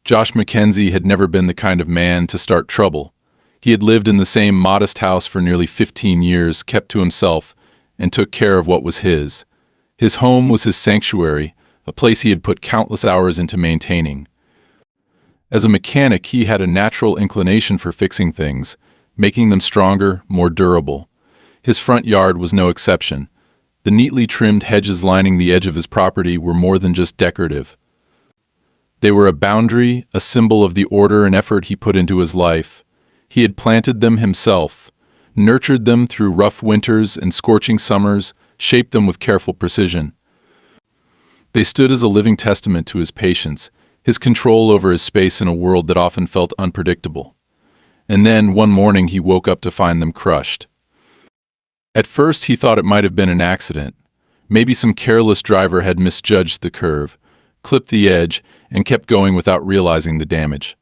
Josh Mackenzie had never been the kind of man to start trouble. He had lived in the same modest house for nearly 15 years, kept to himself, and took care of what was his. His home was his sanctuary, a place he had put countless hours into maintaining. As a mechanic, he had a natural inclination for fixing things, making them stronger, more durable. His front yard was no exception. The neatly trimmed hedges lining the edge of his property were more than just decorative. They were a boundary, a symbol of the order and effort he put into his life. He had planted them himself, nurtured them through rough winters and scorching summers, shaped them with careful precision. They stood as a living testament to his patience, his control over his space in a world that often felt unpredictable. And then, one morning, he woke up to find them crushed. At first, he thought it might have been an accident. Maybe some careless driver had misjudged the curve, clipped the edge, and kept going without realizing the damage.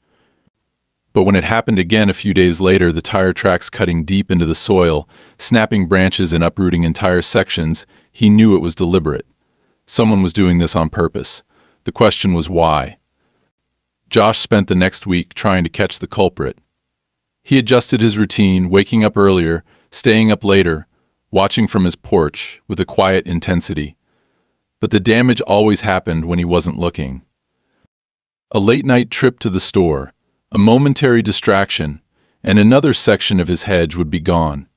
But when it happened again a few days later, the tire tracks cutting deep into the soil, snapping branches and uprooting entire sections, he knew it was deliberate. Someone was doing this on purpose. The question was why. Josh spent the next week trying to catch the culprit. He adjusted his routine, waking up earlier, staying up later, watching from his porch with a quiet intensity. But the damage always happened when he wasn't looking. A late-night trip to the store, a momentary distraction, and another section of his hedge would be gone.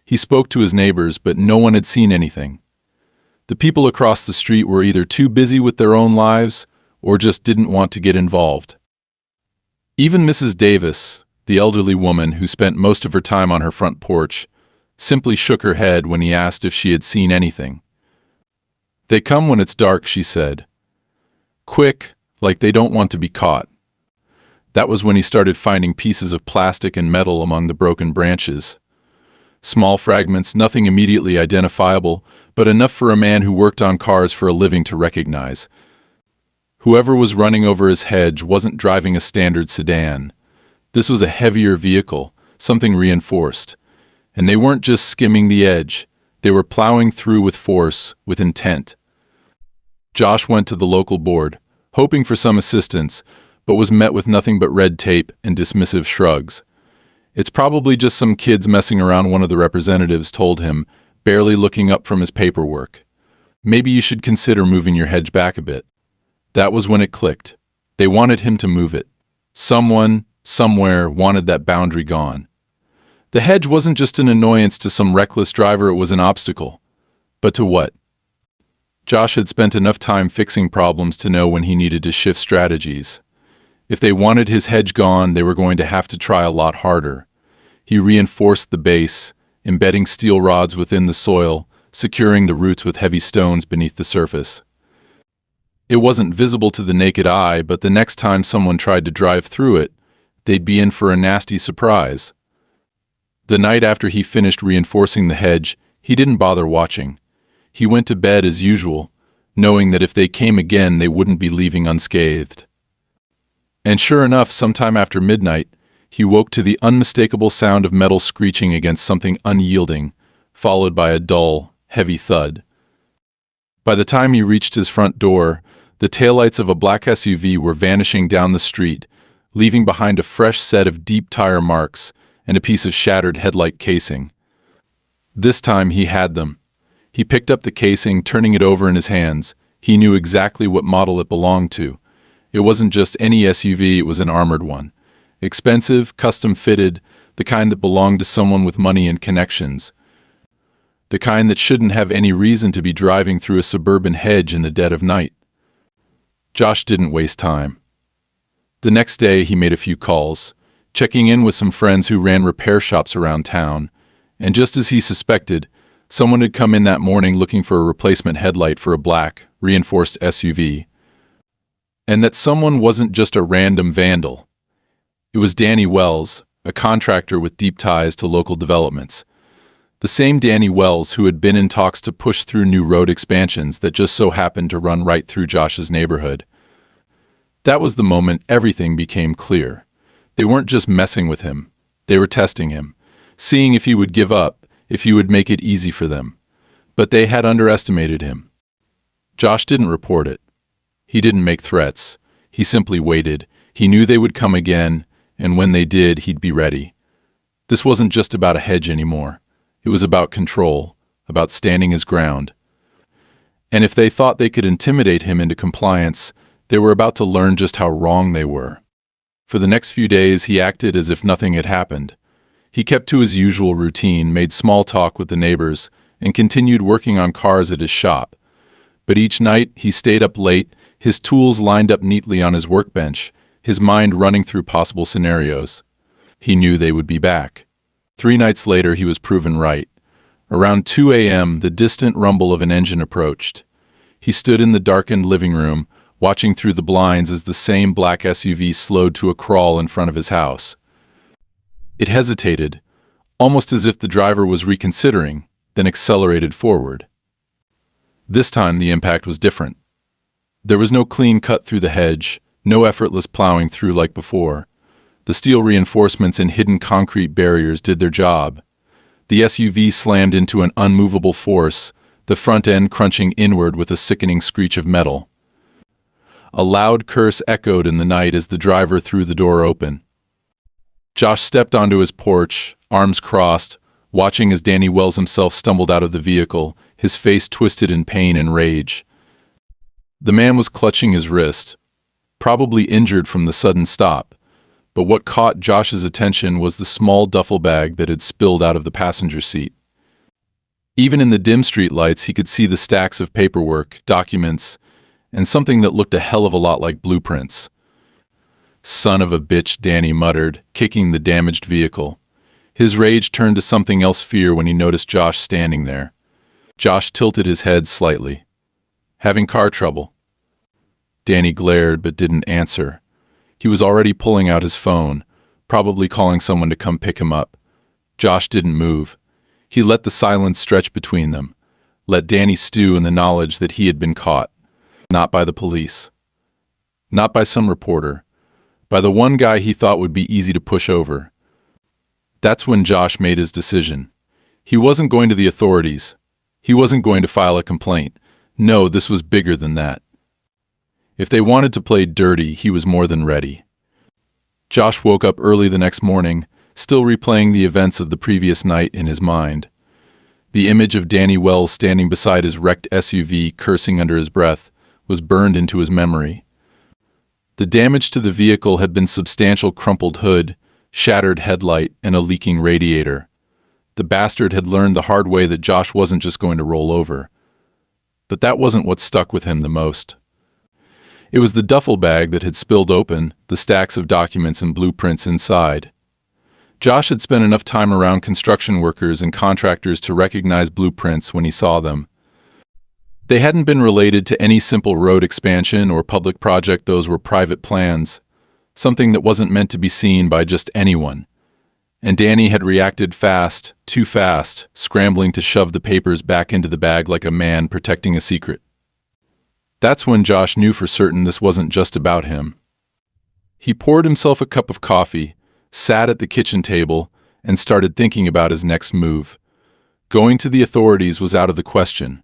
He spoke to his neighbors, but no one had seen anything. The people across the street were either too busy with their own lives or just didn't want to get involved. Even Mrs. Davis, the elderly woman who spent most of her time on her front porch, simply shook her head when he asked if she had seen anything. "They come when it's dark," she said. Quick, like they don't want to be caught. That was when he started finding pieces of plastic and metal among the broken branches. Small fragments, nothing immediately identifiable, but enough for a man who worked on cars for a living to recognize. Whoever was running over his hedge wasn't driving a standard sedan. This was a heavier vehicle, something reinforced. And they weren't just skimming the edge, they were plowing through with force, with intent. Josh went to the local board, hoping for some assistance, but was met with nothing but red tape and dismissive shrugs. "It's probably just some kids messing around," one of the representatives told him, barely looking up from his paperwork. "Maybe you should consider moving your hedge back a bit." That was when it clicked. They wanted him to move it. Someone, somewhere, wanted that boundary gone. The hedge wasn't just an annoyance to some reckless driver, it was an obstacle. But to what? Josh had spent enough time fixing problems to know when he needed to shift strategies. If they wanted his hedge gone, they were going to have to try a lot harder. He reinforced the base, embedding steel rods within the soil, securing the roots with heavy stones beneath the surface. It wasn't visible to the naked eye, but the next time someone tried to drive through it, they'd be in for a nasty surprise. The night after he finished reinforcing the hedge, he didn't bother watching. He went to bed as usual, knowing that if they came again, they wouldn't be leaving unscathed. And sure enough, sometime after midnight, he woke to the unmistakable sound of metal screeching against something unyielding, followed by a dull, heavy thud. By the time he reached his front door, the taillights of a black SUV were vanishing down the street, leaving behind a fresh set of deep tire marks and a piece of shattered headlight casing. This time he had them. He picked up the casing, turning it over in his hands. He knew exactly what model it belonged to. It wasn't just any SUV, it was an armored one. Expensive, custom-fitted, the kind that belonged to someone with money and connections. The kind that shouldn't have any reason to be driving through a suburban hedge in the dead of night. Josh didn't waste time. The next day he made a few calls, checking in with some friends who ran repair shops around town, and just as he suspected, someone had come in that morning looking for a replacement headlight for a black, reinforced SUV. And that someone wasn't just a random vandal. It was Danny Wells, a contractor with deep ties to local developments. The same Danny Wells who had been in talks to push through new road expansions that just so happened to run right through Josh's neighborhood. That was the moment everything became clear. They weren't just messing with him. They were testing him, seeing if he would give up, if he would make it easy for them. But they had underestimated him. Josh didn't report it. He didn't make threats. He simply waited. He knew they would come again, and when they did, he'd be ready. This wasn't just about a hedge anymore. It was about control, about standing his ground. And if they thought they could intimidate him into compliance, they were about to learn just how wrong they were. For the next few days, he acted as if nothing had happened. He kept to his usual routine, made small talk with the neighbors, and continued working on cars at his shop. But each night, he stayed up late, his tools lined up neatly on his workbench, his mind running through possible scenarios. He knew they would be back. 3 nights later, he was proven right. Around 2 a.m., the distant rumble of an engine approached. He stood in the darkened living room, watching through the blinds as the same black SUV slowed to a crawl in front of his house. It hesitated, almost as if the driver was reconsidering, then accelerated forward. This time the impact was different. There was no clean cut through the hedge, no effortless plowing through like before. The steel reinforcements and hidden concrete barriers did their job. The SUV slammed into an unmovable force, the front end crunching inward with a sickening screech of metal. A loud curse echoed in the night as the driver threw the door open. Josh stepped onto his porch, arms crossed, watching as Danny Wells himself stumbled out of the vehicle, his face twisted in pain and rage. The man was clutching his wrist, probably injured from the sudden stop, but what caught Josh's attention was the small duffel bag that had spilled out of the passenger seat. Even in the dim street lights, he could see the stacks of paperwork, documents, and something that looked a hell of a lot like blueprints. "Son of a bitch," Danny muttered, kicking the damaged vehicle. His rage turned to something else, fear, when he noticed Josh standing there. Josh tilted his head slightly. "Having car trouble?" Danny glared but didn't answer. He was already pulling out his phone, probably calling someone to come pick him up. Josh didn't move. He let the silence stretch between them, let Danny stew in the knowledge that he had been caught. Not by the police. Not by some reporter. By the one guy he thought would be easy to push over. That's when Josh made his decision. He wasn't going to the authorities. He wasn't going to file a complaint. No, this was bigger than that. If they wanted to play dirty, he was more than ready. Josh woke up early the next morning, still replaying the events of the previous night in his mind. The image of Danny Wells standing beside his wrecked SUV, cursing under his breath, was burned into his memory. The damage to the vehicle had been substantial: crumpled hood, shattered headlight, and a leaking radiator. The bastard had learned the hard way that Josh wasn't just going to roll over. But that wasn't what stuck with him the most. It was the duffel bag that had spilled open, the stacks of documents and blueprints inside. Josh had spent enough time around construction workers and contractors to recognize blueprints when he saw them. They hadn't been related to any simple road expansion or public project. Those were private plans, something that wasn't meant to be seen by just anyone. And Danny had reacted fast, too fast, scrambling to shove the papers back into the bag like a man protecting a secret. That's when Josh knew for certain this wasn't just about him. He poured himself a cup of coffee, sat at the kitchen table, and started thinking about his next move. Going to the authorities was out of the question.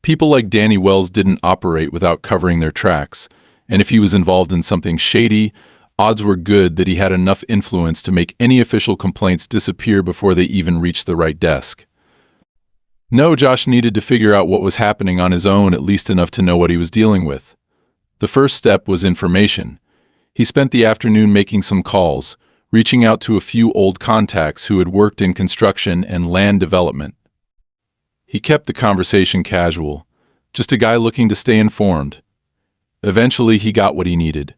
People like Danny Wells didn't operate without covering their tracks, and if he was involved in something shady, odds were good that he had enough influence to make any official complaints disappear before they even reached the right desk. No, Josh needed to figure out what was happening on his own, at least enough to know what he was dealing with. The first step was information. He spent the afternoon making some calls, reaching out to a few old contacts who had worked in construction and land development. He kept the conversation casual, just a guy looking to stay informed. Eventually, he got what he needed.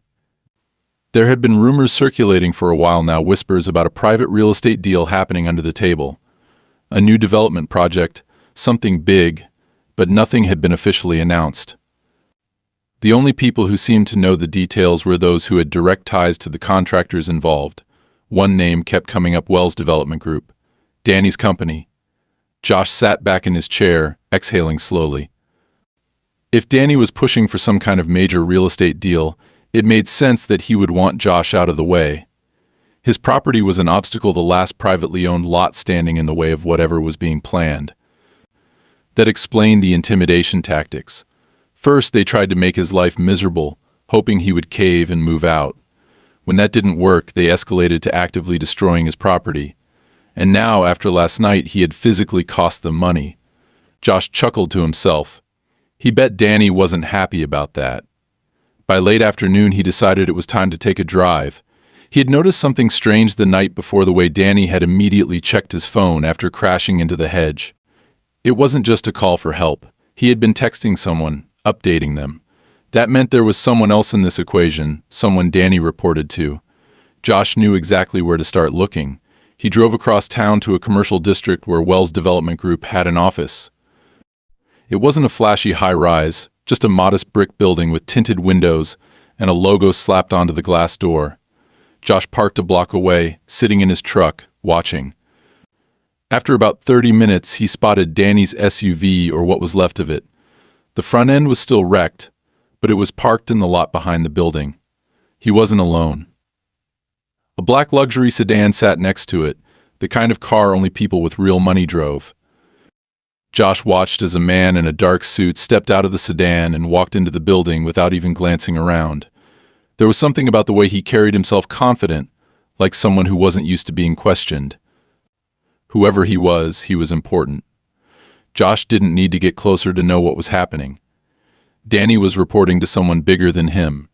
There had been rumors circulating for a while now, whispers about a private real estate deal happening under the table. A new development project, something big, but nothing had been officially announced. The only people who seemed to know the details were those who had direct ties to the contractors involved. One name kept coming up: Wells Development Group, Danny's company. Josh sat back in his chair, exhaling slowly. If Danny was pushing for some kind of major real estate deal, it made sense that he would want Josh out of the way. His property was an obstacle, the last privately owned lot standing in the way of whatever was being planned. That explained the intimidation tactics. First, they tried to make his life miserable, hoping he would cave and move out. When that didn't work, they escalated to actively destroying his property. And now, after last night, he had physically cost them money. Josh chuckled to himself. He bet Danny wasn't happy about that. By late afternoon, he decided it was time to take a drive. He had noticed something strange the night before, the way Danny had immediately checked his phone after crashing into the hedge. It wasn't just a call for help. He had been texting someone, updating them. That meant there was someone else in this equation, someone Danny reported to. Josh knew exactly where to start looking. He drove across town to a commercial district where Wells Development Group had an office. It wasn't a flashy high-rise, just a modest brick building with tinted windows and a logo slapped onto the glass door. Josh parked a block away, sitting in his truck, watching. After about 30 minutes, he spotted Danny's SUV, or what was left of it. The front end was still wrecked, but it was parked in the lot behind the building. He wasn't alone. A black luxury sedan sat next to it, the kind of car only people with real money drove. Josh watched as a man in a dark suit stepped out of the sedan and walked into the building without even glancing around. There was something about the way he carried himself, confident, like someone who wasn't used to being questioned. Whoever he was important. Josh didn't need to get closer to know what was happening. Danny was reporting to someone bigger than him.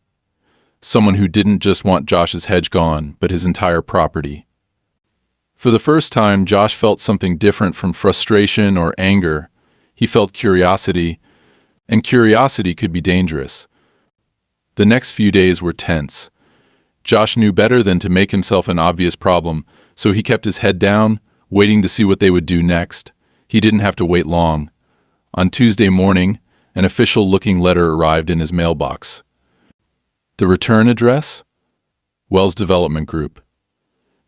Someone who didn't just want Josh's hedge gone, but his entire property. For the first time, Josh felt something different from frustration or anger. He felt curiosity, and curiosity could be dangerous. The next few days were tense. Josh knew better than to make himself an obvious problem, so he kept his head down, waiting to see what they would do next. He didn't have to wait long. On Tuesday morning, an official-looking letter arrived in his mailbox. The return address? Wells Development Group.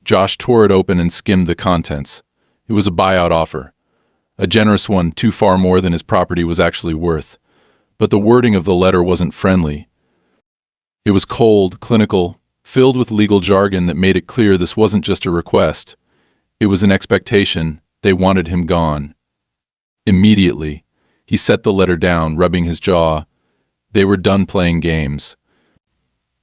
Josh tore it open and skimmed the contents. It was a buyout offer. A generous one, too far more than his property was actually worth. But the wording of the letter wasn't friendly. It was cold, clinical, filled with legal jargon that made it clear this wasn't just a request. It was an expectation. They wanted him gone. Immediately, he set the letter down, rubbing his jaw. They were done playing games.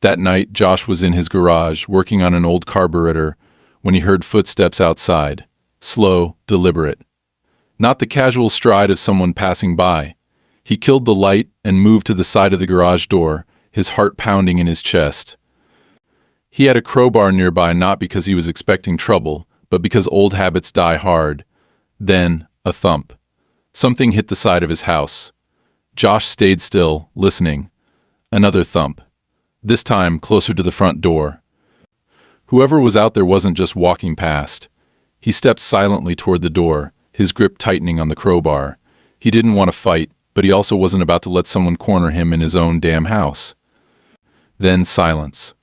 That night, Josh was in his garage, working on an old carburetor, when he heard footsteps outside. Slow, deliberate. Not the casual stride of someone passing by. He killed the light and moved to the side of the garage door, his heart pounding in his chest. He had a crowbar nearby, not because he was expecting trouble, but because old habits die hard. Then, a thump. Something hit the side of his house. Josh stayed still, listening. Another thump. This time, closer to the front door. Whoever was out there wasn't just walking past. He stepped silently toward the door, his grip tightening on the crowbar. He didn't want to fight, but he also wasn't about to let someone corner him in his own damn house. Then silence.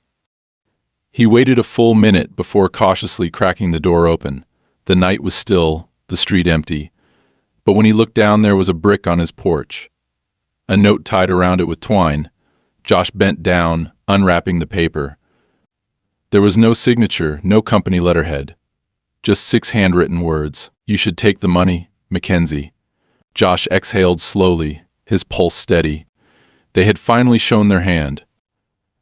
He waited a full minute before cautiously cracking the door open. The night was still, the street empty. But when he looked down, there was a brick on his porch. A note tied around it with twine. Josh bent down, unwrapping the paper. There was no signature, no company letterhead. Just 6 handwritten words. You should take the money, Mackenzie. Josh exhaled slowly, his pulse steady. They had finally shown their hand,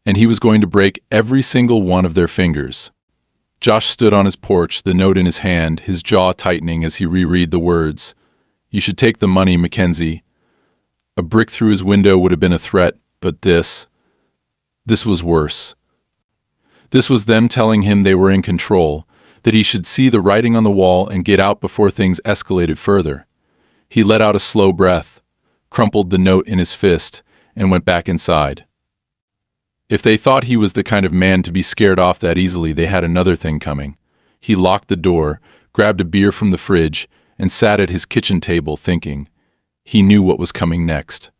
and he was going to break every single one of their fingers. Josh stood on his porch, the note in his hand, his jaw tightening as he reread the words. You should take the money, Mackenzie. A brick through his window would have been a threat, but this was worse. This was them telling him they were in control, that he should see the writing on the wall and get out before things escalated further. He let out a slow breath, crumpled the note in his fist, and went back inside. If they thought he was the kind of man to be scared off that easily, they had another thing coming. He locked the door, grabbed a beer from the fridge, and sat at his kitchen table thinking. He knew what was coming next.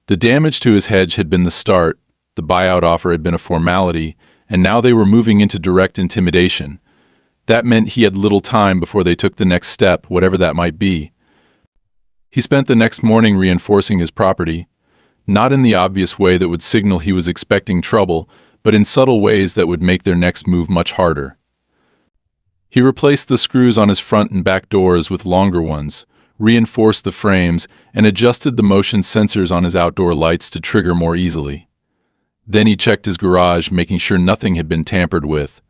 The damage to his hedge had been the start, the buyout offer had been a formality, and now they were moving into direct intimidation. That meant he had little time before they took the next step, whatever that might be. He spent the next morning reinforcing his property, not in the obvious way that would signal he was expecting trouble, but in subtle ways that would make their next move much harder. He replaced the screws on his front and back doors with longer ones, reinforced the frames, and adjusted the motion sensors on his outdoor lights to trigger more easily. Then he checked his garage, making sure nothing had been tampered with.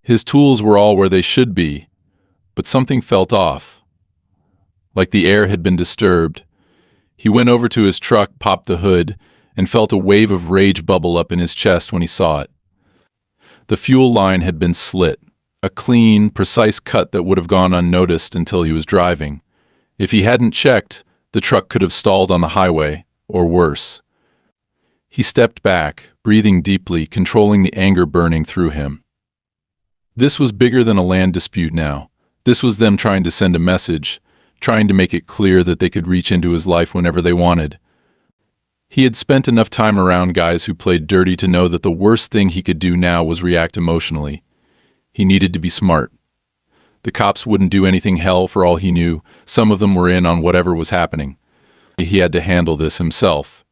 His tools were all where they should be, but something felt off. Like the air had been disturbed. He went over to his truck, popped the hood, and felt a wave of rage bubble up in his chest when he saw it. The fuel line had been slit, a clean, precise cut that would have gone unnoticed until he was driving. If he hadn't checked, the truck could have stalled on the highway, or worse. He stepped back, breathing deeply, controlling the anger burning through him. This was bigger than a land dispute now. This was them trying to send a message, trying to make it clear that they could reach into his life whenever they wanted. He had spent enough time around guys who played dirty to know that the worst thing he could do now was react emotionally. He needed to be smart. The cops wouldn't do anything hell for all he knew. Some of them were in on whatever was happening. He had to handle this himself.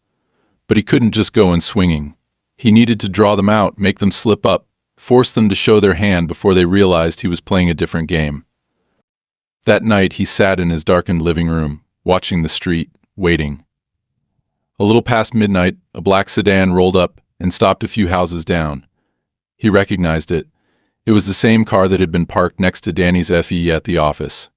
But he couldn't just go in swinging. He needed to draw them out, make them slip up, force them to show their hand before they realized he was playing a different game. That night he sat in his darkened living room, watching the street, waiting. A little past midnight, a black sedan rolled up and stopped a few houses down. He recognized it. It was the same car that had been parked next to Danny's FE at the office.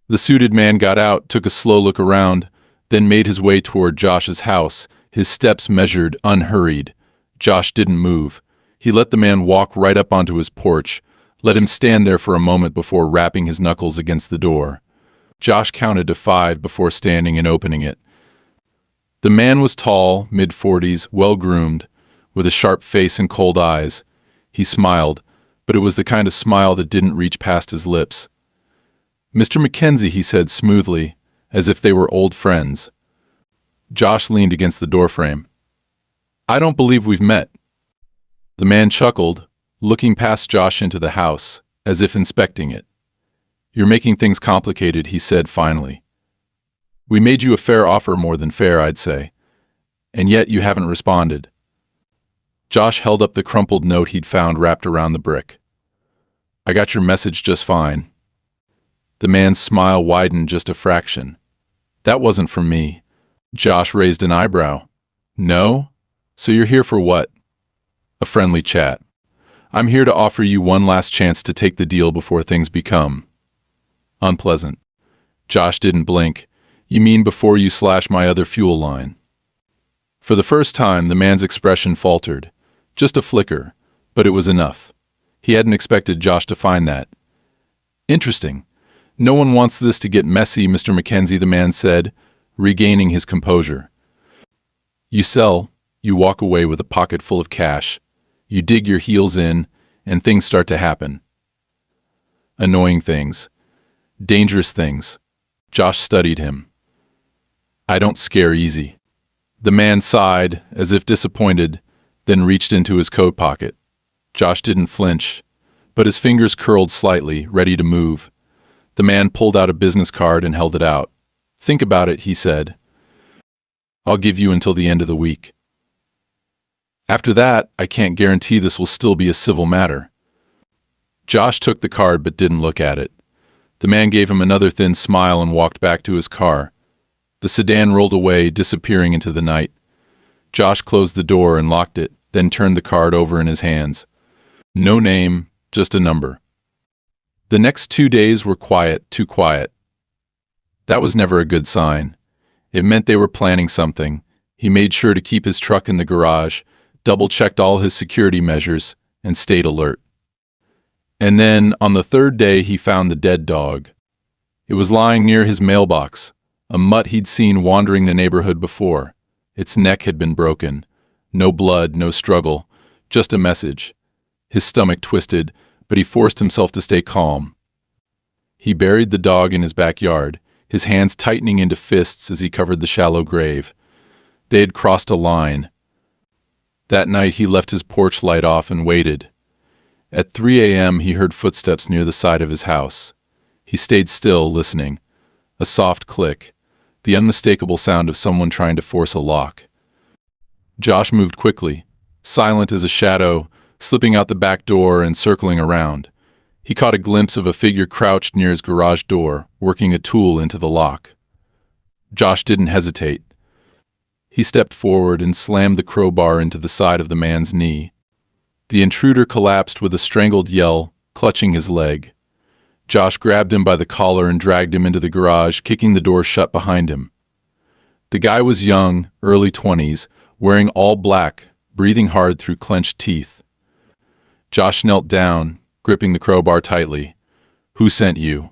The suited man got out, took a slow look around, then made his way toward Josh's house, his steps measured, unhurried. Josh didn't move. He let the man walk right up onto his porch, let him stand there for a moment before rapping his knuckles against the door. Josh counted to 5 before standing and opening it. The man was tall, mid-40s, well-groomed, with a sharp face and cold eyes. He smiled, but it was the kind of smile that didn't reach past his lips. "Mr. Mackenzie," he said smoothly, as if they were old friends. Josh leaned against the doorframe. "I don't believe we've met." The man chuckled, looking past Josh into the house, as if inspecting it. "You're making things complicated," he said finally. "We made you a fair offer, more than fair, I'd say. And yet you haven't responded." Josh held up the crumpled note he'd found wrapped around the brick. "I got your message just fine." The man's smile widened just a fraction. "That wasn't from me." Josh raised an eyebrow. "No? So you're here for what?" "A friendly chat. I'm here to offer you one last chance to take the deal before things become unpleasant." Josh didn't blink. "You mean before you slash my other fuel line?" For the first time, the man's expression faltered. Just a flicker, but it was enough. He hadn't expected Josh to find that. "Interesting. No one wants this to get messy, Mr. Mackenzie," the man said, regaining his composure. "You sell, you walk away with a pocket full of cash. You dig your heels in, and things start to happen. Annoying things. Dangerous things." Josh studied him. "I don't scare easy." The man sighed, as if disappointed, then reached into his coat pocket. Josh didn't flinch, but his fingers curled slightly, ready to move. The man pulled out a business card and held it out. "Think about it," he said. "I'll give you until the end of the week. After that, I can't guarantee this will still be a civil matter." Josh took the card but didn't look at it. The man gave him another thin smile and walked back to his car. The sedan rolled away, disappearing into the night. Josh closed the door and locked it, then turned the card over in his hands. No name, just a number. The next 2 days were quiet, too quiet. That was never a good sign. It meant they were planning something. He made sure to keep his truck in the garage, double-checked all his security measures, and stayed alert. And then, on the 3rd day, he found the dead dog. It was lying near his mailbox, a mutt he'd seen wandering the neighborhood before. Its neck had been broken. No blood, no struggle, just a message. His stomach twisted, but he forced himself to stay calm. He buried the dog in his backyard, his hands tightening into fists as he covered the shallow grave. They had crossed a line. That night he left his porch light off and waited. At 3 a.m. he heard footsteps near the side of his house. He stayed still, listening. A soft click, the unmistakable sound of someone trying to force a lock. Josh moved quickly, silent as a shadow, slipping out the back door and circling around. He caught a glimpse of a figure crouched near his garage door, working a tool into the lock. Josh didn't hesitate. He stepped forward and slammed the crowbar into the side of the man's knee. The intruder collapsed with a strangled yell, clutching his leg. Josh grabbed him by the collar and dragged him into the garage, kicking the door shut behind him. The guy was young, early 20s, wearing all black, breathing hard through clenched teeth. Josh knelt down, gripping the crowbar tightly. "Who sent you?"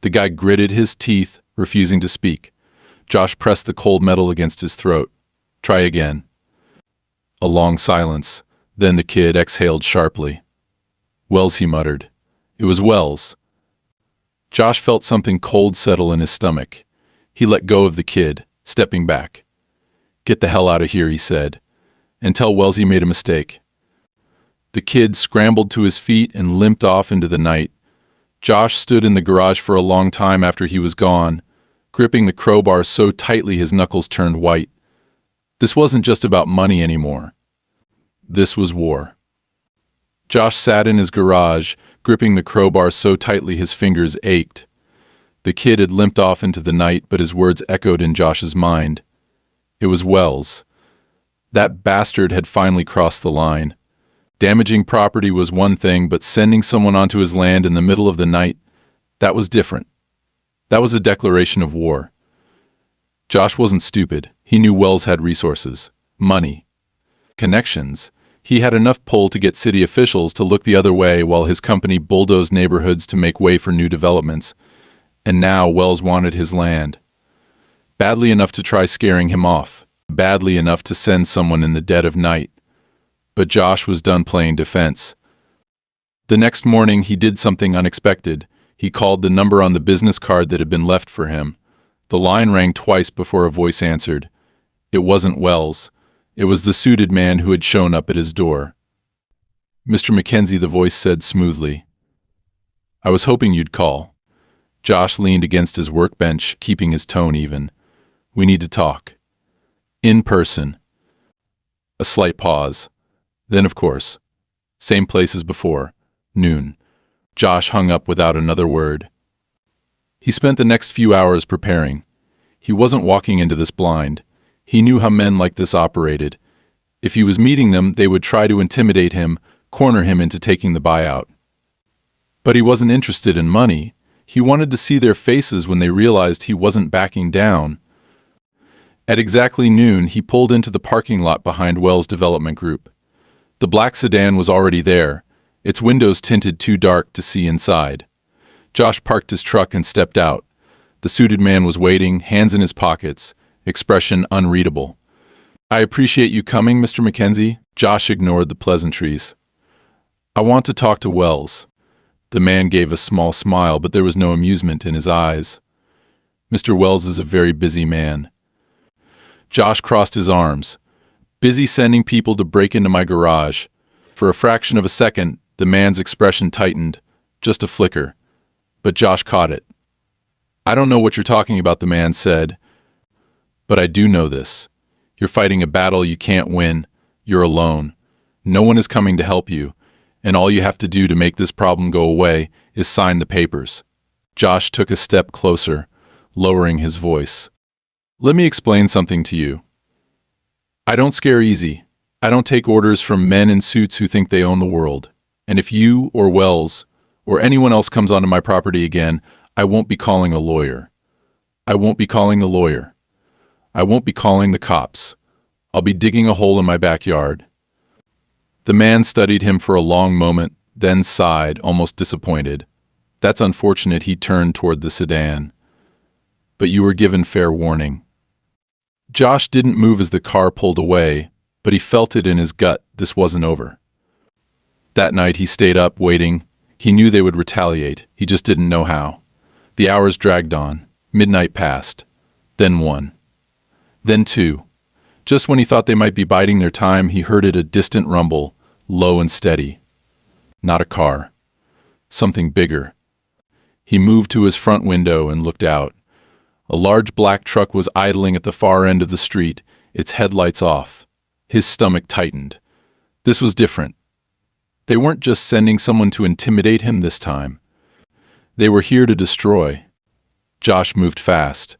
The guy gritted his teeth, refusing to speak. Josh pressed the cold metal against his throat. "Try again." A long silence. Then the kid exhaled sharply. "Wells," he muttered. It was Wells. Josh felt something cold settle in his stomach. He let go of the kid, stepping back. "Get the hell out of here," he said, "and tell Wells he made a mistake." The kid scrambled to his feet and limped off into the night. Josh stood in the garage for a long time after he was gone, gripping the crowbar so tightly his knuckles turned white. This wasn't just about money anymore. This was war. Josh sat in his garage, gripping the crowbar so tightly his fingers ached. The kid had limped off into the night, but his words echoed in Josh's mind. It was Wells. That bastard had finally crossed the line. Damaging property was one thing, but sending someone onto his land in the middle of the night, that was different. That was a declaration of war. Josh wasn't stupid. He knew Wells had resources, money, connections. He had enough pull to get city officials to look the other way while his company bulldozed neighborhoods to make way for new developments. And now Wells wanted his land. Badly enough to try scaring him off. Badly enough to send someone in the dead of night. But Josh was done playing defense. The next morning he did something unexpected. He called the number on the business card that had been left for him. The line rang twice before a voice answered. It wasn't Wells. It was the suited man who had shown up at his door. "Mr. Mackenzie," the voice said smoothly. "I was hoping you'd call." Josh leaned against his workbench, keeping his tone even. "We need to talk. In person." A slight pause. Then, of course, same place as before, noon. Josh hung up without another word. He spent the next few hours preparing. He wasn't walking into this blind. He knew how men like this operated. If he was meeting them, they would try to intimidate him, corner him into taking the buyout. But he wasn't interested in money. He wanted to see their faces when they realized he wasn't backing down. At exactly noon, he pulled into the parking lot behind Wells Development Group. The black sedan was already there, its windows tinted too dark to see inside. Josh parked his truck and stepped out. The suited man was waiting, hands in his pockets, expression unreadable. "I appreciate you coming, Mr. Mackenzie." Josh ignored the pleasantries. "I want to talk to Wells." The man gave a small smile, but there was no amusement in his eyes. "Mr. Wells is a very busy man." Josh crossed his arms. "Busy sending people to break into my garage." For a fraction of a second, the man's expression tightened, just a flicker. But Josh caught it. "I don't know what you're talking about," the man said. "But I do know this. You're fighting a battle you can't win. You're alone. No one is coming to help you, and all you have to do to make this problem go away is sign the papers." Josh took a step closer, lowering his voice. "Let me explain something to you. I don't scare easy. I don't take orders from men in suits who think they own the world. And if you or Wells or anyone else comes onto my property again, I won't be calling a lawyer. I won't be calling the lawyer. I won't be calling the cops. I'll be digging a hole in my backyard." The man studied him for a long moment, then sighed, almost disappointed. "That's unfortunate." He turned toward the sedan. "But you were given fair warning." Josh didn't move as the car pulled away, but he felt it in his gut this wasn't over. That night he stayed up, waiting. He knew they would retaliate, he just didn't know how. The hours dragged on. Midnight passed. Then 1. Then 2. Just when he thought they might be biding their time, he heard a distant rumble, low and steady. Not a car. Something bigger. He moved to his front window and looked out. A large black truck was idling at the far end of the street, its headlights off. His stomach tightened. This was different. They weren't just sending someone to intimidate him this time. They were here to destroy. Josh moved fast.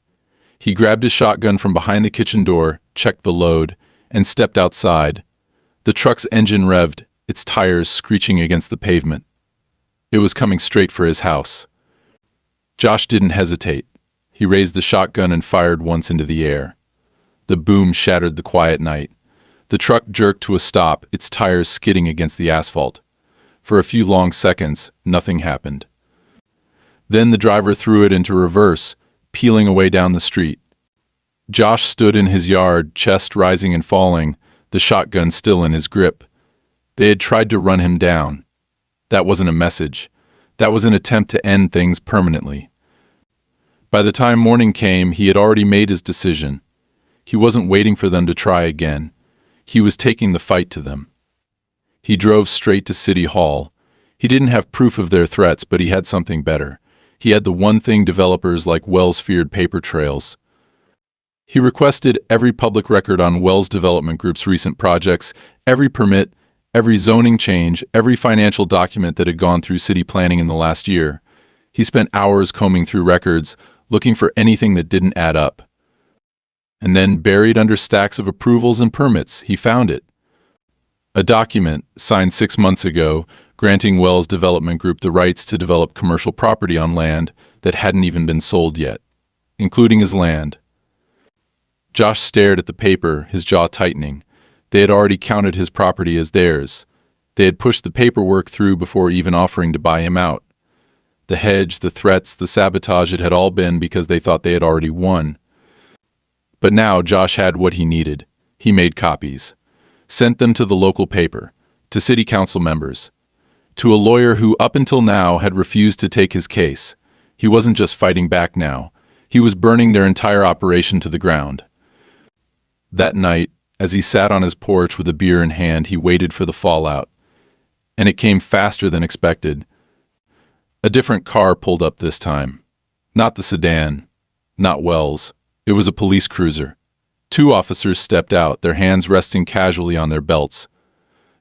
He grabbed his shotgun from behind the kitchen door, checked the load, and stepped outside. The truck's engine revved, its tires screeching against the pavement. It was coming straight for his house. Josh didn't hesitate. He raised the shotgun and fired once into the air. The boom shattered the quiet night. The truck jerked to a stop, its tires skidding against the asphalt. For a few long seconds, nothing happened. Then the driver threw it into reverse, peeling away down the street. Josh stood in his yard, chest rising and falling, the shotgun still in his grip. They had tried to run him down. That wasn't a message. That was an attempt to end things permanently. By the time morning came, he had already made his decision. He wasn't waiting for them to try again. He was taking the fight to them. He drove straight to City Hall. He didn't have proof of their threats, but he had something better. He had the one thing developers like Wells feared: paper trails. He requested every public record on Wells Development Group's recent projects, every permit, every zoning change, every financial document that had gone through city planning in the last year. He spent hours combing through records, looking for anything that didn't add up. And then, buried under stacks of approvals and permits, he found it. A document, signed 6 months ago, granting Wells Development Group the rights to develop commercial property on land that hadn't even been sold yet, including his land. Josh stared at the paper, his jaw tightening. They had already counted his property as theirs. They had pushed the paperwork through before even offering to buy him out. The hedge, the threats, the sabotage, it had all been because they thought they had already won. But now Josh had what he needed. He made copies. Sent them to the local paper, to city council members, to a lawyer who up until now had refused to take his case. He wasn't just fighting back now. He was burning their entire operation to the ground. That night, as he sat on his porch with a beer in hand, he waited for the fallout. And it came faster than expected. A different car pulled up this time. Not the sedan. Not Wells. It was a police cruiser. 2 officers stepped out, their hands resting casually on their belts.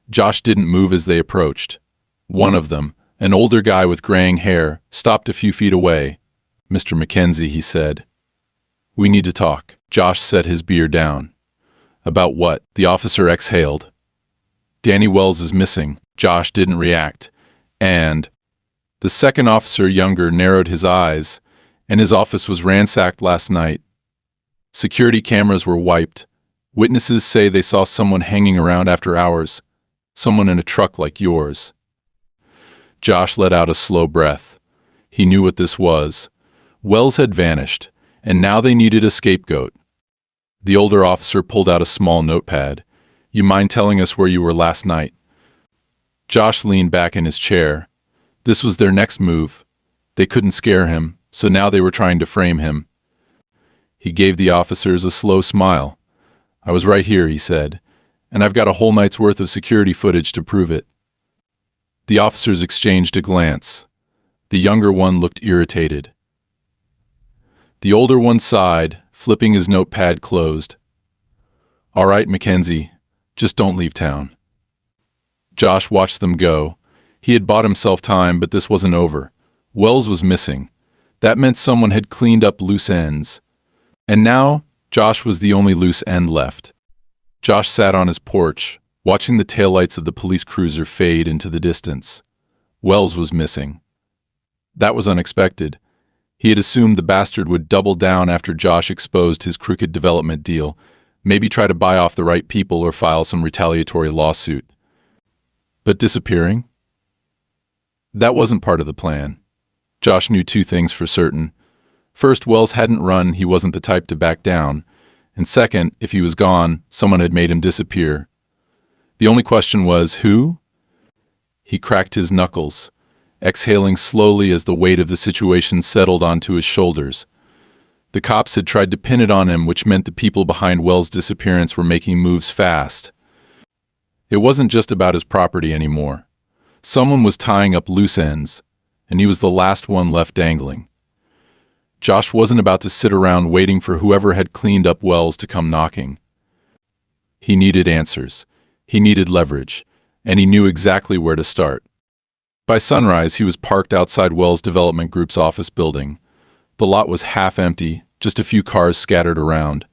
Josh didn't move as they approached. One of them, an older guy with graying hair, stopped a few feet away. "Mr. Mackenzie," he said. "We need to talk." Josh set his beer down. "About what?" The officer exhaled. "Danny Wells is missing." Josh didn't react. "And..." The second officer, younger, narrowed his eyes, and his office was ransacked last night. Security cameras were wiped. Witnesses say they saw someone hanging around after hours. Someone in a truck like yours. Josh let out a slow breath. He knew what this was. Wells had vanished, and now they needed a scapegoat. The older officer pulled out a small notepad. "You mind telling us where you were last night?" Josh leaned back in his chair. This was their next move. They couldn't scare him, so now they were trying to frame him. He gave the officers a slow smile. "I was right here," he said, "and I've got a whole night's worth of security footage to prove it." The officers exchanged a glance. The younger one looked irritated. The older one sighed, flipping his notepad closed. "All right, Mackenzie, just don't leave town." Josh watched them go. He had bought himself time, but this wasn't over. Wells was missing. That meant someone had cleaned up loose ends. And now, Josh was the only loose end left. Josh sat on his porch, watching the taillights of the police cruiser fade into the distance. Wells was missing. That was unexpected. He had assumed the bastard would double down after Josh exposed his crooked development deal, maybe try to buy off the right people or file some retaliatory lawsuit. But disappearing? That wasn't part of the plan. Josh knew 2 things for certain. First, Wells hadn't run, he wasn't the type to back down. And second, if he was gone, someone had made him disappear. The only question was, who? He cracked his knuckles, exhaling slowly as the weight of the situation settled onto his shoulders. The cops had tried to pin it on him, which meant the people behind Wells' disappearance were making moves fast. It wasn't just about his property anymore. Someone was tying up loose ends, and he was the last one left dangling. Josh wasn't about to sit around waiting for whoever had cleaned up Wells to come knocking. He needed answers. He needed leverage, and he knew exactly where to start. By sunrise, he was parked outside Wells Development Group's office building. The lot was half empty, just a few cars scattered around.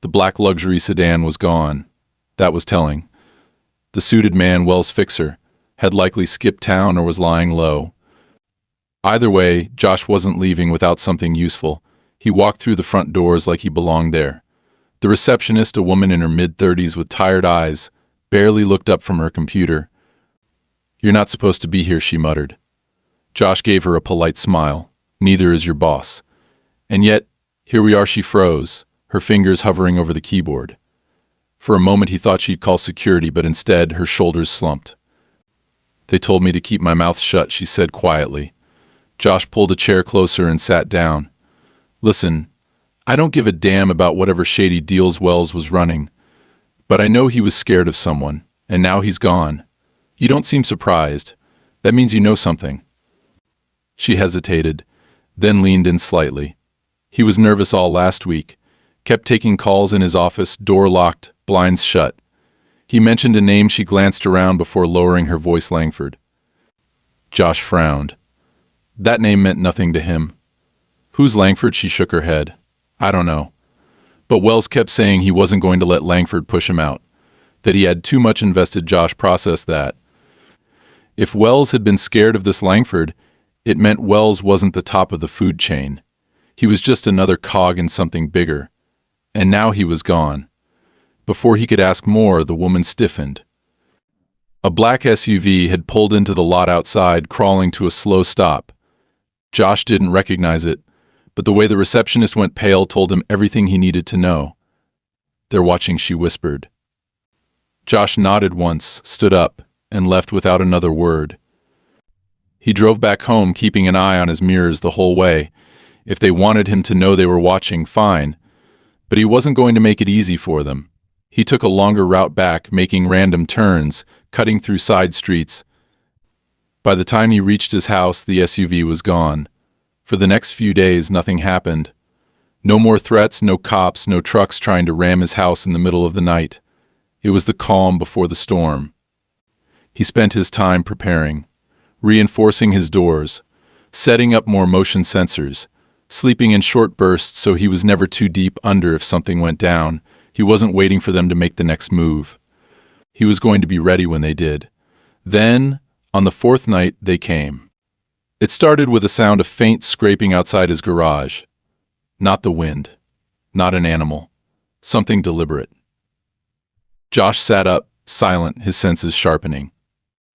The black luxury sedan was gone. That was telling. The suited man, Wells' fixer, had likely skipped town or was lying low. Either way, Josh wasn't leaving without something useful. He walked through the front doors like he belonged there. The receptionist, a woman in her mid-30s with tired eyes, barely looked up from her computer. "You're not supposed to be here," she muttered. Josh gave her a polite smile. "Neither is your boss." And yet, here we are. She froze, her fingers hovering over the keyboard. For a moment he thought she'd call security, but instead her shoulders slumped. "They told me to keep my mouth shut," she said quietly. Josh pulled a chair closer and sat down. "Listen, I don't give a damn about whatever shady deals Wells was running, but I know he was scared of someone, and now he's gone. You don't seem surprised. That means you know something." She hesitated, then leaned in slightly. He was nervous all last week, kept taking calls in his office, door locked, blinds shut. He mentioned a name. She glanced around before lowering her voice. "Langford." Josh frowned. That name meant nothing to him. "Who's Langford?" She shook her head. "I don't know." But Wells kept saying he wasn't going to let Langford push him out, that he had too much invested. Josh processed that. If Wells had been scared of this Langford, it meant Wells wasn't the top of the food chain. He was just another cog in something bigger. And now he was gone. Before he could ask more, the woman stiffened. A black SUV had pulled into the lot outside, crawling to a slow stop. Josh didn't recognize it, but the way the receptionist went pale told him everything he needed to know. "They're watching," she whispered. Josh nodded once, stood up, and left without another word. He drove back home, keeping an eye on his mirrors the whole way. If they wanted him to know they were watching, fine. But he wasn't going to make it easy for them. He took a longer route back, making random turns, cutting through side streets. By the time he reached his house, the SUV was gone. For the next few days, nothing happened. No more threats, no cops, no trucks trying to ram his house in the middle of the night. It was the calm before the storm. He spent his time preparing, reinforcing his doors, setting up more motion sensors, sleeping in short bursts so he was never too deep under if something went down. He wasn't waiting for them to make the next move. He was going to be ready when they did. Then, on the fourth night, they came. It started with a sound of faint scraping outside his garage. Not the wind. Not an animal. Something deliberate. Josh sat up, silent, his senses sharpening.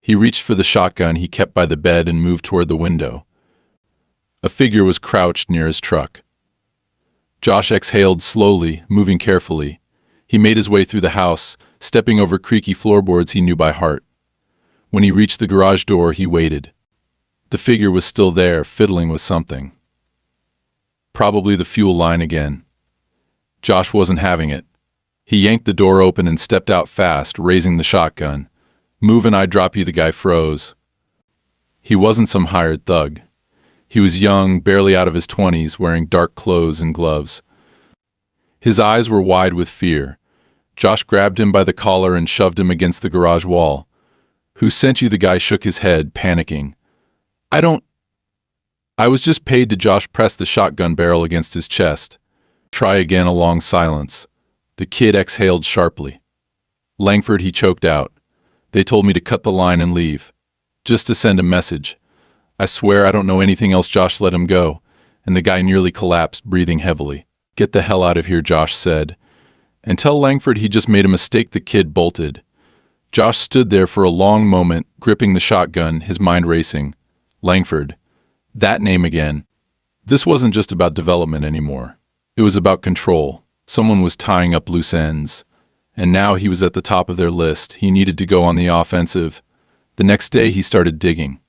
He reached for the shotgun he kept by the bed and moved toward the window. A figure was crouched near his truck. Josh exhaled slowly, moving carefully. He made his way through the house, stepping over creaky floorboards he knew by heart. When he reached the garage door, he waited. The figure was still there, fiddling with something. Probably the fuel line again. Josh wasn't having it. He yanked the door open and stepped out fast, raising the shotgun. "Move and I drop you." The guy froze. He wasn't some hired thug. He was young, barely out of his 20s, wearing dark clothes and gloves. His eyes were wide with fear. Josh grabbed him by the collar and shoved him against the garage wall. "Who sent you?" The guy shook his head, panicking. I was just paid to." Josh pressed the shotgun barrel against his chest. "Try again." A long silence. The kid exhaled sharply. "Langford," he choked out. "They told me to cut the line and leave. Just to send a message. I swear I don't know anything else." Josh let him go, and the guy nearly collapsed, breathing heavily. "Get the hell out of here," Josh said. "And tell Langford he just made a mistake." The kid bolted. Josh stood there for a long moment, gripping the shotgun, his mind racing. Langford. That name again. This wasn't just about development anymore. It was about control. Someone was tying up loose ends. And now he was at the top of their list. He needed to go on the offensive. The next day he started digging.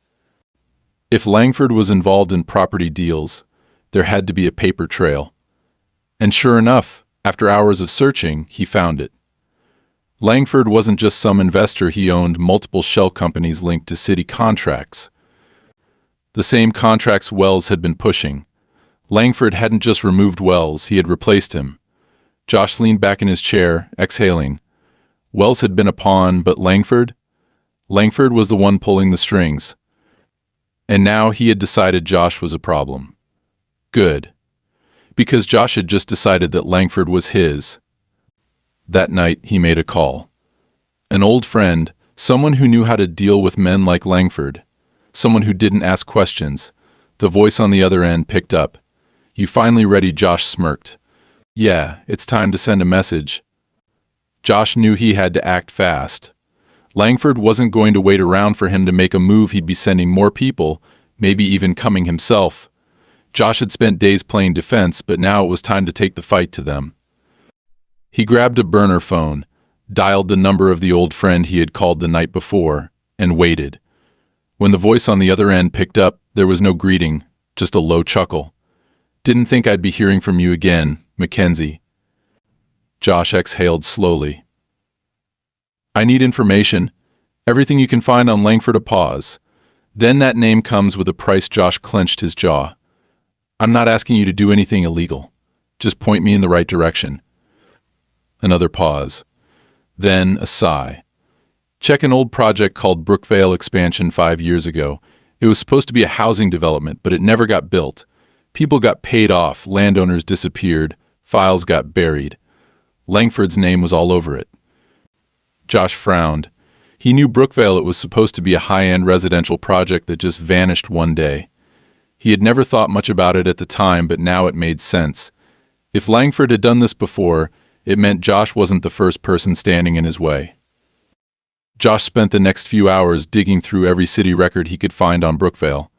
If Langford was involved in property deals, there had to be a paper trail. And sure enough, after hours of searching, he found it. Langford wasn't just some investor. He owned multiple shell companies linked to city contracts. The same contracts Wells had been pushing. Langford hadn't just removed Wells, he had replaced him. Josh leaned back in his chair, exhaling. Wells had been a pawn, but Langford? Langford was the one pulling the strings. And now he had decided Josh was a problem. Good. Because Josh had just decided that Langford was his. That night, he made a call. An old friend, someone who knew how to deal with men like Langford, someone who didn't ask questions. The voice on the other end picked up. "You finally ready?" Josh smirked. "Yeah, it's time to send a message." Josh knew he had to act fast. Langford wasn't going to wait around for him to make a move. He'd be sending more people, maybe even coming himself. Josh had spent days playing defense, but now it was time to take the fight to them. He grabbed a burner phone, dialed the number of the old friend he had called the night before, and waited. When the voice on the other end picked up, there was no greeting, just a low chuckle. "Didn't think I'd be hearing from you again, Mackenzie." Josh exhaled slowly. "I need information. Everything you can find on Langford." A pause. "Then that name comes with a price." Josh clenched his jaw. "I'm not asking you to do anything illegal. Just point me in the right direction." Another pause. Then a sigh. "Check an old project called Brookvale Expansion 5 years ago. It was supposed to be a housing development, but it never got built. People got paid off, landowners disappeared, files got buried. Langford's name was all over it." Josh frowned. He knew Brookvale. It was supposed to be a high-end residential project that just vanished one day. He had never thought much about it at the time, but now it made sense. If Langford had done this before, it meant Josh wasn't the first person standing in his way. Josh spent the next few hours digging through every city record he could find on Brookvale.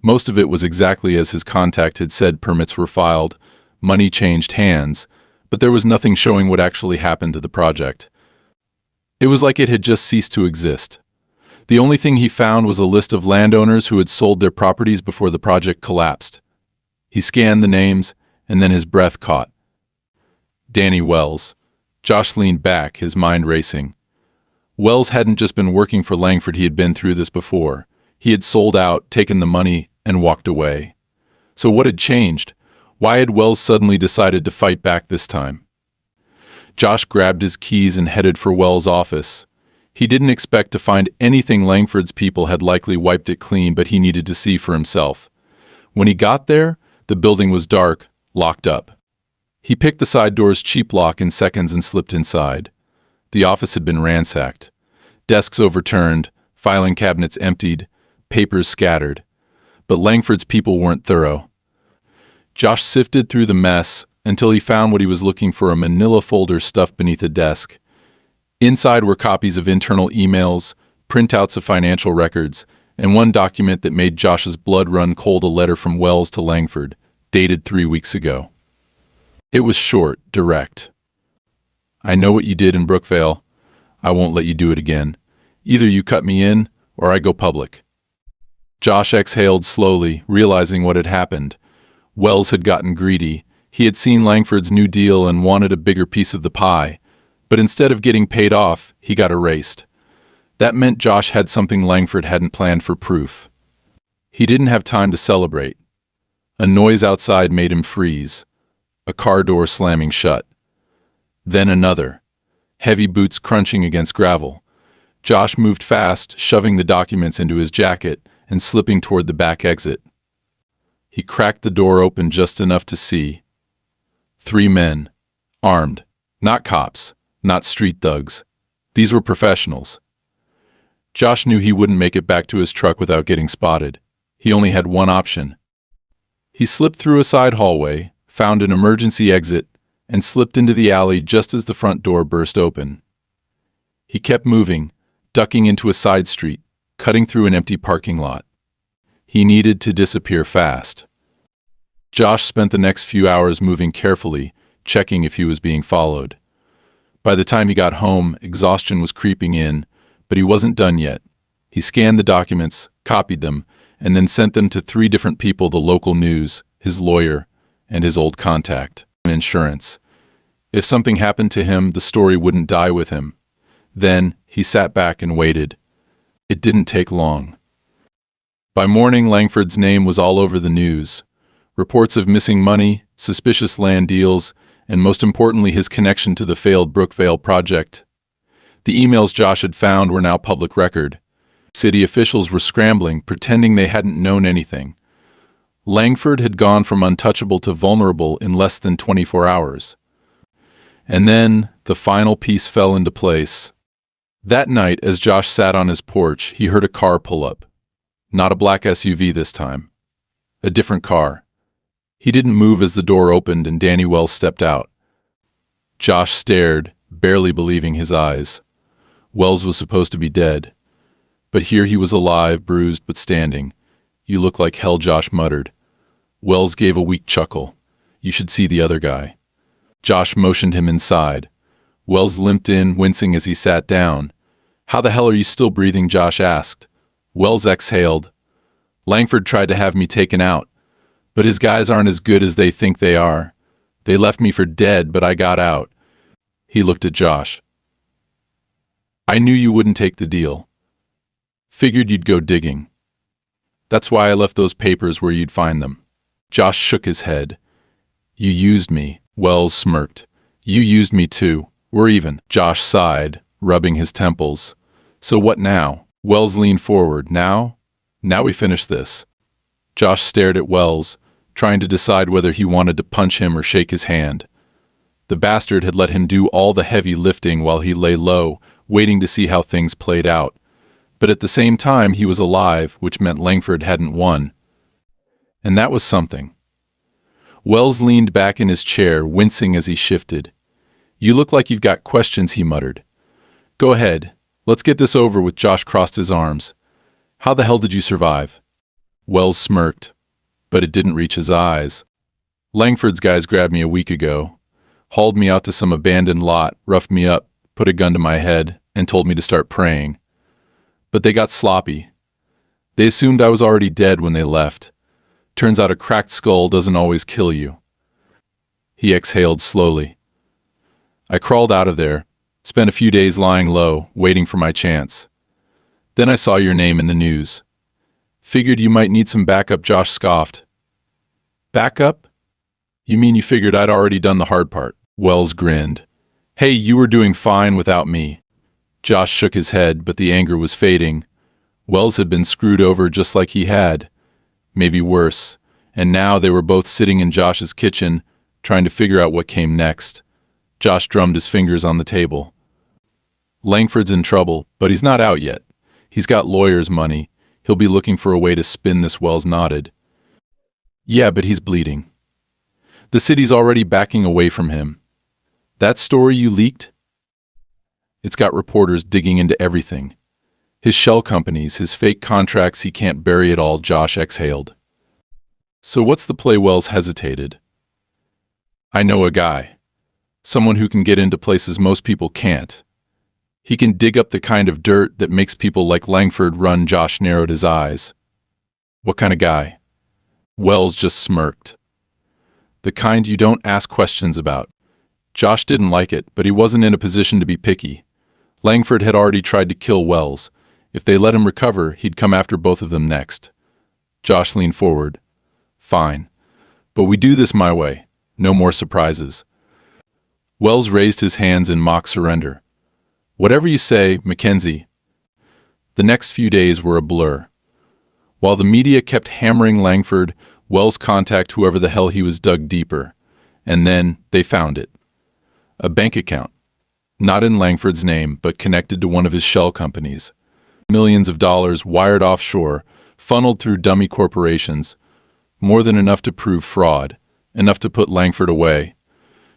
Most of it was exactly as his contact had said. Permits were filed, money changed hands, but there was nothing showing what actually happened to the project. It was like it had just ceased to exist. The only thing he found was a list of landowners who had sold their properties before the project collapsed. He scanned the names, and then his breath caught. Danny Wells. Josh leaned back, his mind racing. Wells hadn't just been working for Langford. He had been through this before. He had sold out, taken the money, and walked away. So what had changed? Why had Wells suddenly decided to fight back this time? Josh grabbed his keys and headed for Wells' office. He didn't expect to find anything. Langford's people had likely wiped it clean, but he needed to see for himself. When he got there, the building was dark, locked up. He picked the side door's cheap lock in seconds and slipped inside. The office had been ransacked. Desks overturned, filing cabinets emptied, papers scattered. But Langford's people weren't thorough. Josh sifted through the mess until he found what he was looking for, a manila folder stuffed beneath a desk. Inside were copies of internal emails, printouts of financial records, and one document that made Josh's blood run cold, a letter from Wells to Langford, dated 3 weeks ago. It was short, direct. "I know what you did in Brookvale. I won't let you do it again. Either you cut me in, or I go public." Josh exhaled slowly, realizing what had happened. Wells had gotten greedy. He had seen Langford's new deal and wanted a bigger piece of the pie. But instead of getting paid off, he got erased. That meant Josh had something Langford hadn't planned for proof. He didn't have time to celebrate. A noise outside made him freeze. A car door slamming shut. Then another. Heavy boots crunching against gravel. Josh moved fast, shoving the documents into his jacket and slipping toward the back exit. He cracked the door open just enough to see 3 men, armed, not cops, not street thugs. These were professionals. Josh knew he wouldn't make it back to his truck without getting spotted. He only had one option. He slipped through a side hallway, found an emergency exit, and slipped into the alley just as the front door burst open. He kept moving, ducking into a side street, cutting through an empty parking lot. He needed to disappear fast. Josh spent the next few hours moving carefully, checking if he was being followed. By the time he got home, exhaustion was creeping in, but he wasn't done yet. He scanned the documents, copied them, and then sent them to 3 different people: the local news, his lawyer, and his old contact, insurance. If something happened to him, the story wouldn't die with him. Then he sat back and waited. It didn't take long. By morning, Langford's name was all over the news. Reports of missing money, suspicious land deals, and most importantly, his connection to the failed Brookvale project. The emails Josh had found were now public record. City officials were scrambling, pretending they hadn't known anything. Langford had gone from untouchable to vulnerable in less than 24 hours. And then the final piece fell into place. That night, as Josh sat on his porch, he heard a car pull up. Not a black SUV this time. A different car. He didn't move as the door opened and Danny Wells stepped out. Josh stared, barely believing his eyes. Wells was supposed to be dead. But here he was alive, bruised but standing. "You look like hell," Josh muttered. Wells gave a weak chuckle. "You should see the other guy." Josh motioned him inside. Wells limped in, wincing as he sat down. "How the hell are you still breathing?" Josh asked. Wells exhaled. "Langford tried to have me taken out, but his guys aren't as good as they think they are. They left me for dead, but I got out." He looked at Josh. "I knew you wouldn't take the deal. Figured you'd go digging. That's why I left those papers where you'd find them." Josh shook his head. "You used me." Wells smirked. "You used me too. We're even." Josh sighed, rubbing his temples. "So what now?" Wells leaned forward. Now we finish this." Josh stared at Wells, trying to decide whether he wanted to punch him or shake his hand. The bastard had let him do all the heavy lifting while he lay low, waiting to see how things played out. But at the same time, he was alive, which meant Langford hadn't won. And that was something. Wells leaned back in his chair, wincing as he shifted. "You look like you've got questions," he muttered. "Go ahead. Let's get this over with." Josh crossed his arms. "How the hell did you survive?" Wells smirked, but it didn't reach his eyes. "Langford's guys grabbed me a week ago, hauled me out to some abandoned lot, roughed me up, put a gun to my head, and told me to start praying. But they got sloppy. They assumed I was already dead when they left. Turns out a cracked skull doesn't always kill you." He exhaled slowly. "I crawled out of there, spent a few days lying low, waiting for my chance. Then I saw your name in the news. Figured you might need some backup." Josh scoffed. "Backup? You mean you figured I'd already done the hard part?" Wells grinned. "Hey, you were doing fine without me." Josh shook his head, but the anger was fading. Wells had been screwed over just like he had. Maybe worse. And now they were both sitting in Josh's kitchen, trying to figure out what came next. Josh drummed his fingers on the table. "Langford's in trouble, but he's not out yet. He's got lawyers' money. He'll be looking for a way to spin this." Wells nodded. "Yeah, but he's bleeding. The city's already backing away from him. That story you leaked? It's got reporters digging into everything. His shell companies, his fake contracts, he can't bury it all." Josh exhaled. "So what's the play?" Wells hesitated. "I know a guy. Someone who can get into places most people can't. He can dig up the kind of dirt that makes people like Langford run." Josh narrowed his eyes. "What kind of guy?" Wells just smirked. "The kind you don't ask questions about." Josh didn't like it, but he wasn't in a position to be picky. Langford had already tried to kill Wells. If they let him recover, he'd come after both of them next. Josh leaned forward. "Fine. But we do this my way. No more surprises." Wells raised his hands in mock surrender. "Whatever you say, Mackenzie." The next few days were a blur. While the media kept hammering Langford, Wells contacted whoever the hell he was dug deeper. And then they found it. A bank account. Not in Langford's name, but connected to one of his shell companies. Millions of dollars wired offshore, funneled through dummy corporations. More than enough to prove fraud. Enough to put Langford away.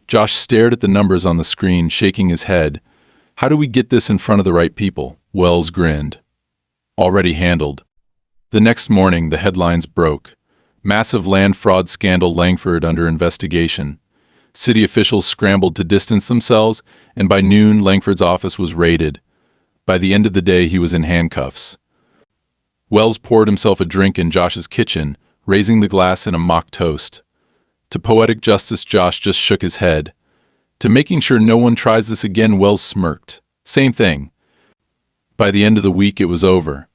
Josh stared at the numbers on the screen, shaking his head. "How do we get this in front of the right people?" Wells grinned. "Already handled." The next morning, the headlines broke. Massive land fraud scandal, Langford under investigation. City officials scrambled to distance themselves, and by noon, Langford's office was raided. By the end of the day, he was in handcuffs. Wells poured himself a drink in Josh's kitchen, raising the glass in a mock toast. To poetic justice, Josh just shook his head. To making sure no one tries this again, Wells smirked. Same thing. By the end of the week, it was over.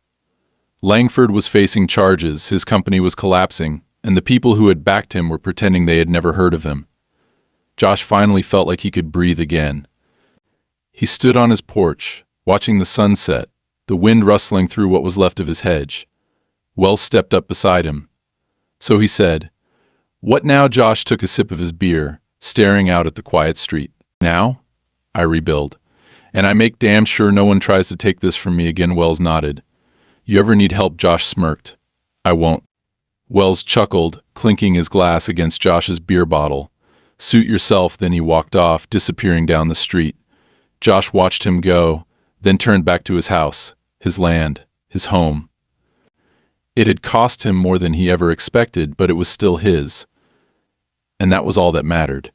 Langford was facing charges, his company was collapsing, and the people who had backed him were pretending they had never heard of him. Josh finally felt like he could breathe again. He stood on his porch, watching the sunset, the wind rustling through what was left of his hedge. Wells stepped up beside him. So he said, "What now?" Josh took a sip of his beer, staring out at the quiet street. Now, I rebuild. And I make damn sure no one tries to take this from me again, Wells nodded. You ever need help? Josh smirked. I won't. Wells chuckled, clinking his glass against Josh's beer bottle. Suit yourself, then he walked off, disappearing down the street. Josh watched him go, then turned back to his house, his land, his home. It had cost him more than he ever expected, but it was still his. And that was all that mattered.